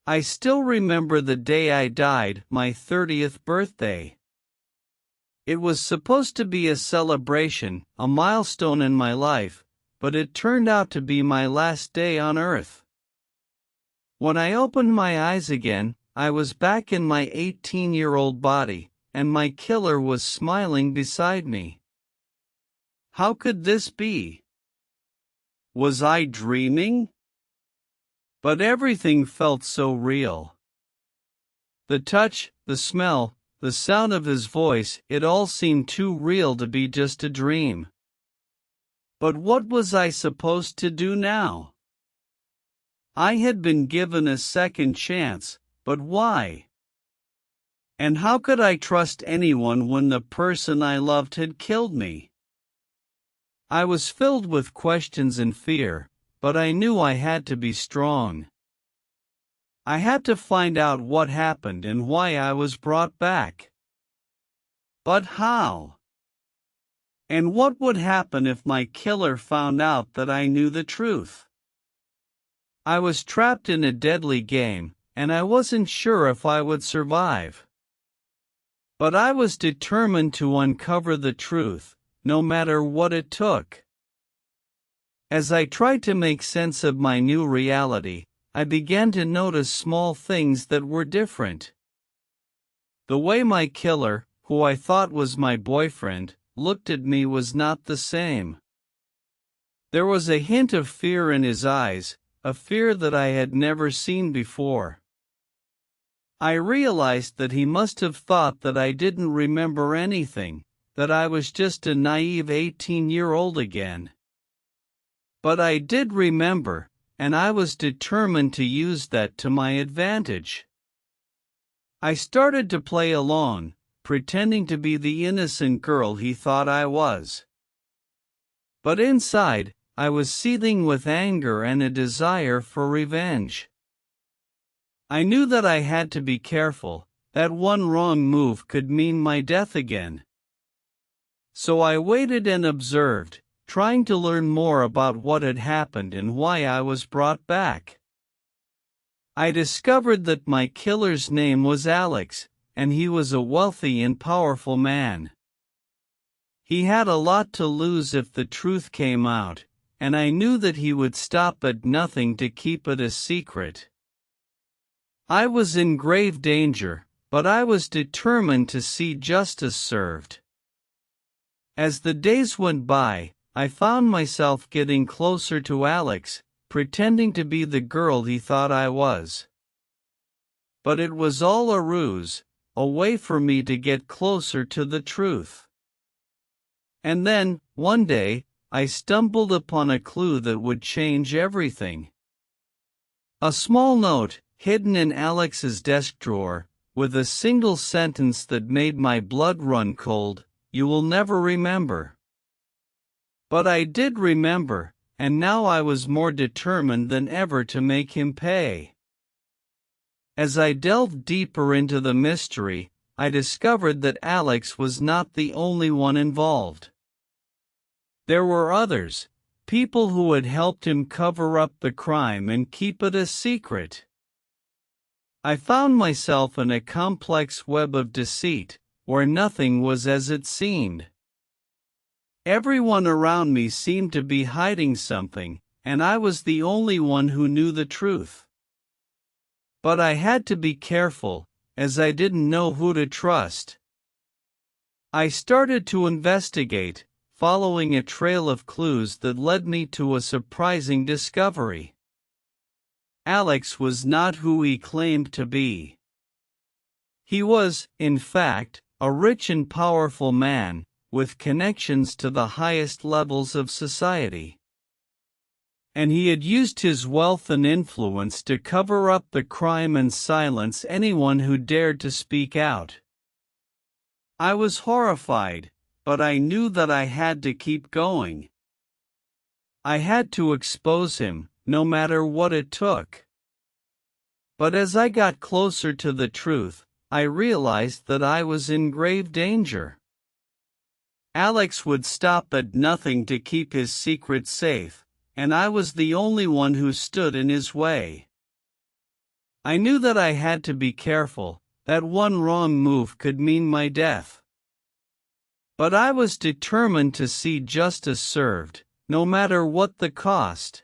I still remember the day I died, my 30th birthday. It was supposed to be a celebration, a milestone in my life, but it turned out to be my last day on Earth. When I opened my eyes again, I was back in my 18-year-old body, and my killer was smiling beside me. How could this be? Was I dreaming? But everything felt so real. The touch, the smell, the sound of his voice, it all seemed too real to be just a dream. But what was I supposed to do now? I had been given a second chance, but why? And how could I trust anyone when the person I loved had killed me? I was filled with questions and fear, but I knew I had to be strong. I had to find out what happened and why I was brought back. But how? And what would happen if my killer found out that I knew the truth? I was trapped in a deadly game, and I wasn't sure if I would survive. But I was determined to uncover the truth, no matter what it took. As I tried to make sense of my new reality, I began to notice small things that were different. The way my killer, who I thought was my boyfriend, looked at me was not the same. There was a hint of fear in his eyes, a fear that I had never seen before. I realized that he must have thought that I didn't remember anything, that I was just a naive 18-year-old again. But I did remember, and I was determined to use that to my advantage. I started to play along, pretending to be the innocent girl he thought I was. But inside, I was seething with anger and a desire for revenge. I knew that I had to be careful, that one wrong move could mean my death again. So I waited and observed, trying to learn more about what had happened and why I was brought back. I discovered that my killer's name was Alex, and he was a wealthy and powerful man. He had a lot to lose if the truth came out, and I knew that he would stop at nothing to keep it a secret. I was in grave danger, but I was determined to see justice served. As the days went by, I found myself getting closer to Alex, pretending to be the girl he thought I was. But it was all a ruse, a way for me to get closer to the truth. And then, one day, I stumbled upon a clue that would change everything. A small note, hidden in Alex's desk drawer, with a single sentence that made my blood run cold: "You will never remember." But I did remember, and now I was more determined than ever to make him pay. As I delved deeper into the mystery, I discovered that Alex was not the only one involved. There were others, people who had helped him cover up the crime and keep it a secret. I found myself in a complex web of deceit, where nothing was as it seemed. Everyone around me seemed to be hiding something, and I was the only one who knew the truth. But I had to be careful, as I didn't know who to trust. I started to investigate, following a trail of clues that led me to a surprising discovery. Alex was not who he claimed to be. He was, in fact, a rich and powerful man, with connections to the highest levels of society. And he had used his wealth and influence to cover up the crime and silence anyone who dared to speak out. I was horrified, but I knew that I had to keep going. I had to expose him, no matter what it took. But as I got closer to the truth, I realized that I was in grave danger. Alex would stop at nothing to keep his secret safe, and I was the only one who stood in his way. I knew that I had to be careful, that one wrong move could mean my death. But I was determined to see justice served, no matter what the cost.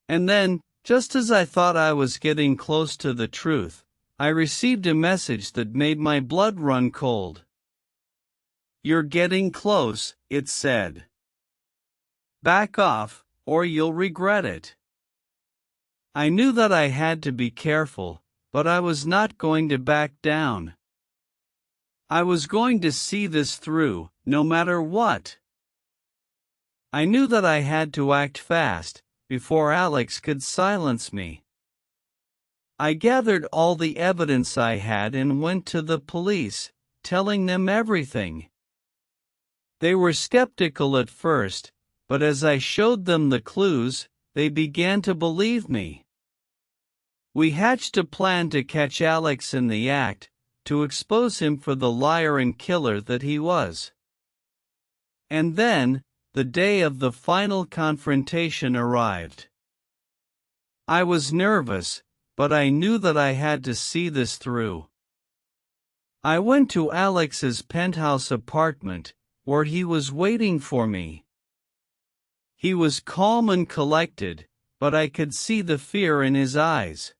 And then, just as I thought I was getting close to the truth, I received a message that made my blood run cold. "You're getting close," it said. "Back off, or you'll regret it." I knew that I had to be careful, but I was not going to back down. I was going to see this through, no matter what. I knew that I had to act fast, before Alex could silence me. I gathered all the evidence I had and went to the police, telling them everything. They were skeptical at first, but as I showed them the clues, they began to believe me. We hatched a plan to catch Alex in the act, to expose him for the liar and killer that he was. And then, the day of the final confrontation arrived. I was nervous, but I knew that I had to see this through. I went to Alex's penthouse apartment, where he was waiting for me. He was calm and collected, but I could see the fear in his eyes.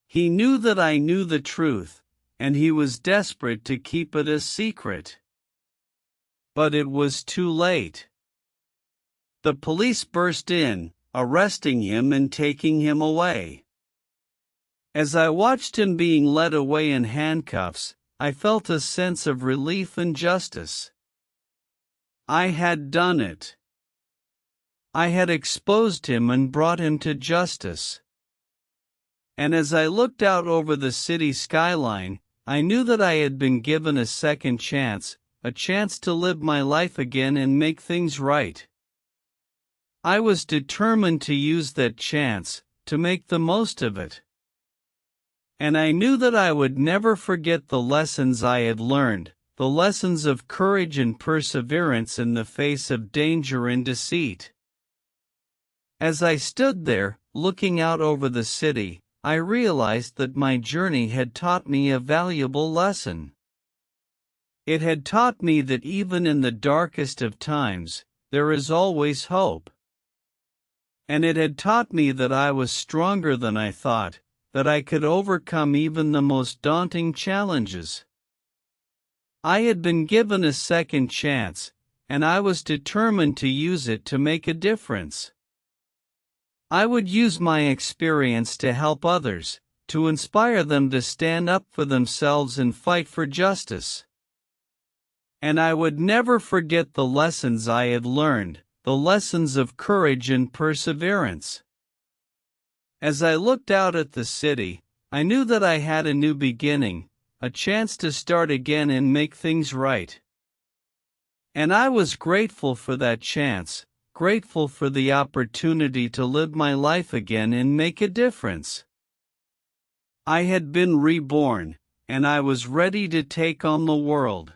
He knew that I knew the truth, and he was desperate to keep it a secret. But it was too late. The police burst in, arresting him and taking him away. As I watched him being led away in handcuffs, I felt a sense of relief and justice. I had done it. I had exposed him and brought him to justice. And as I looked out over the city skyline, I knew that I had been given a second chance, a chance to live my life again and make things right. I was determined to use that chance, to make the most of it. And I knew that I would never forget the lessons I had learned, the lessons of courage and perseverance in the face of danger and deceit. As I stood there, looking out over the city, I realized that my journey had taught me a valuable lesson. It had taught me that even in the darkest of times, there is always hope. And it had taught me that I was stronger than I thought, that I could overcome even the most daunting challenges. I had been given a second chance, and I was determined to use it to make a difference. I would use my experience to help others, to inspire them to stand up for themselves and fight for justice. And I would never forget the lessons I had learned, the lessons of courage and perseverance. As I looked out at the city, I knew that I had a new beginning, a chance to start again and make things right. And I was grateful for that chance, grateful for the opportunity to live my life again and make a difference. I had been reborn, and I was ready to take on the world.